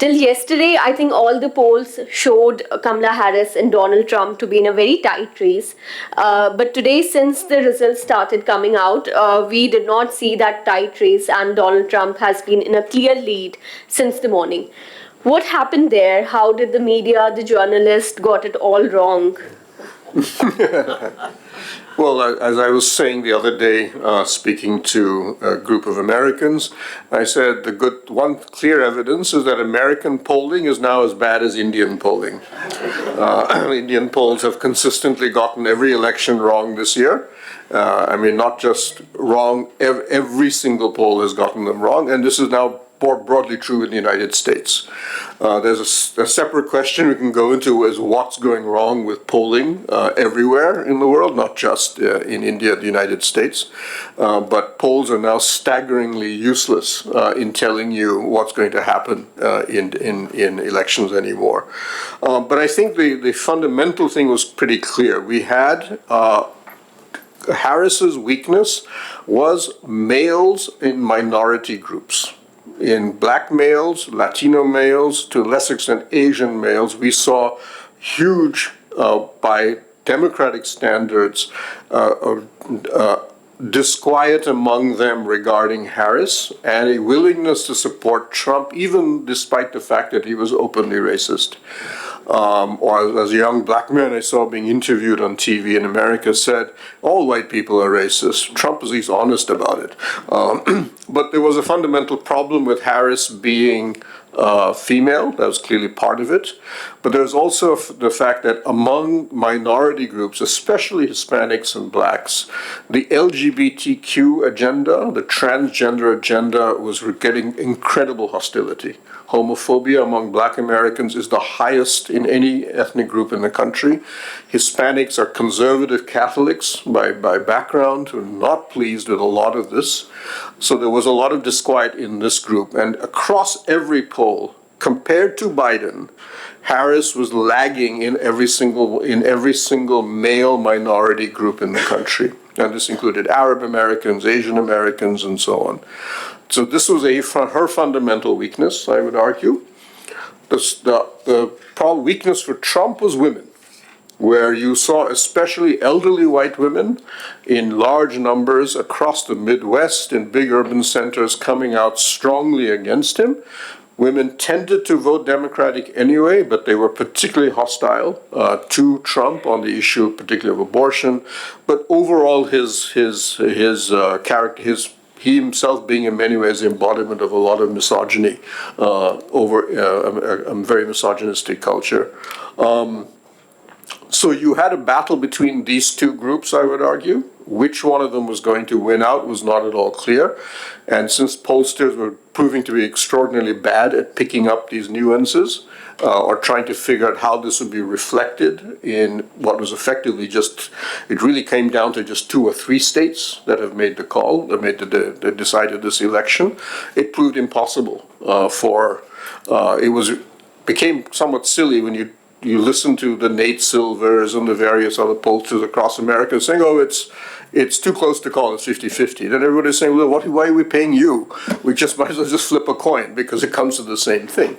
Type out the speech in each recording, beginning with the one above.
Till yesterday, I think all the polls showed Kamala Harris and Donald Trump to be in a very tight race. But today, since the results started coming out, we did not see that tight race, and Donald Trump has been in a clear lead since the morning. What happened there? How did the media, the journalists got it all wrong? Well, as I was saying the other day, speaking to a group of Americans, I said one clear evidence is that American polling is now as bad as Indian polling. Indian polls have consistently gotten every election wrong this year. Not just wrong, every single poll has gotten them wrong, and this is now more broadly true in the United States. There's a separate question we can go into is what's going wrong with polling everywhere in the world, not just in India, the United States. But polls are now staggeringly useless in telling you what's going to happen in elections anymore. But I think the fundamental thing was pretty clear. We had Harris's weakness was males in minority groups. In black males, Latino males, to a lesser extent Asian males, we saw huge, by democratic standards, disquiet among them regarding Harris and a willingness to support Trump, even despite the fact that he was openly racist. Or as a young black man I saw being interviewed on TV in America said, all white people are racist. Trump is at least honest about it. But there was a fundamental problem with Harris being female. That was clearly part of it. But there's also the fact that among minority groups, especially Hispanics and blacks, the LGBTQ agenda, the transgender agenda, was getting incredible hostility. Homophobia among black Americans is the highest in any ethnic group in the country. Hispanics are conservative Catholics by background who are not pleased with a lot of this. So there was a lot of disquiet in this group. And across every poll, compared to Biden, Harris was lagging in every single male minority group in the country. And this included Arab Americans, Asian Americans, and so on. So this was her fundamental weakness, I would argue. The weakness for Trump was women, where you saw especially elderly white women in large numbers across the Midwest in big urban centers coming out strongly against him. Women tended to vote Democratic anyway, but they were particularly hostile to Trump on the issue, particularly of abortion. But overall, his character, he himself being in many ways the embodiment of a lot of misogyny over a very misogynistic culture. So you had a battle between these two groups, I would argue. Which one of them was going to win out was not at all clear. And since pollsters were proving to be extraordinarily bad at picking up these nuances, or trying to figure out how this would be reflected in what was effectively it really came down to just 2 or 3 states that have made the call, that decided this election. It proved impossible became somewhat silly when you listen to the Nate Silvers and the various other pollsters across America saying, oh, it's too close to call it 50-50. Then everybody's saying, well, why are we paying you? We just might as well just flip a coin because it comes to the same thing.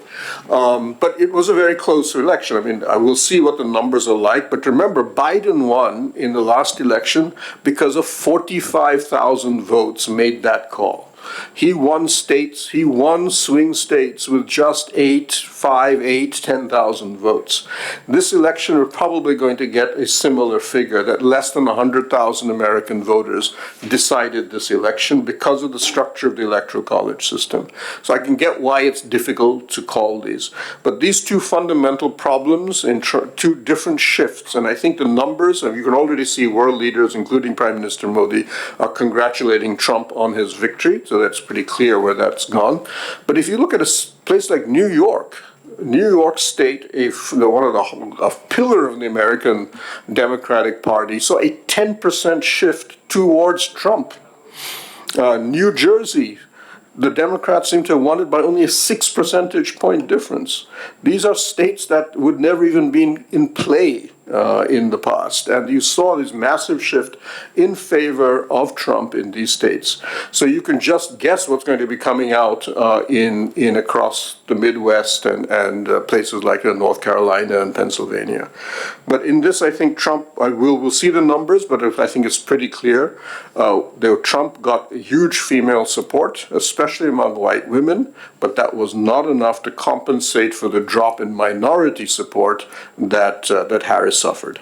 But it was a very close election. I will see what the numbers are like. But remember, Biden won in the last election because of 45,000 votes made that call. He won swing states with just 10,000 votes. This election, we're probably going to get a similar figure, that less than 100,000 American voters decided this election because of the structure of the Electoral College system. So I can get why it's difficult to call these. But these two fundamental problems in two different shifts, and I think the numbers, and you can already see world leaders, including Prime Minister Modi, are congratulating Trump on his victory. So that's pretty clear where that's gone. But if you look at a place like New York State, a pillar of the American Democratic Party, saw a 10% shift towards Trump. New Jersey, the Democrats seem to have won it by only a 6 percentage point difference. These are states that would never even be in play in the past. And you saw this massive shift in favor of Trump in these states. So you can just guess what's going to be coming out in across the Midwest and places like North Carolina and Pennsylvania. But in this, I think Trump, we'll see the numbers, but I think it's pretty clear. Trump got huge female support, especially among white women, but that was not enough to compensate for the drop in minority support that Harris suffered.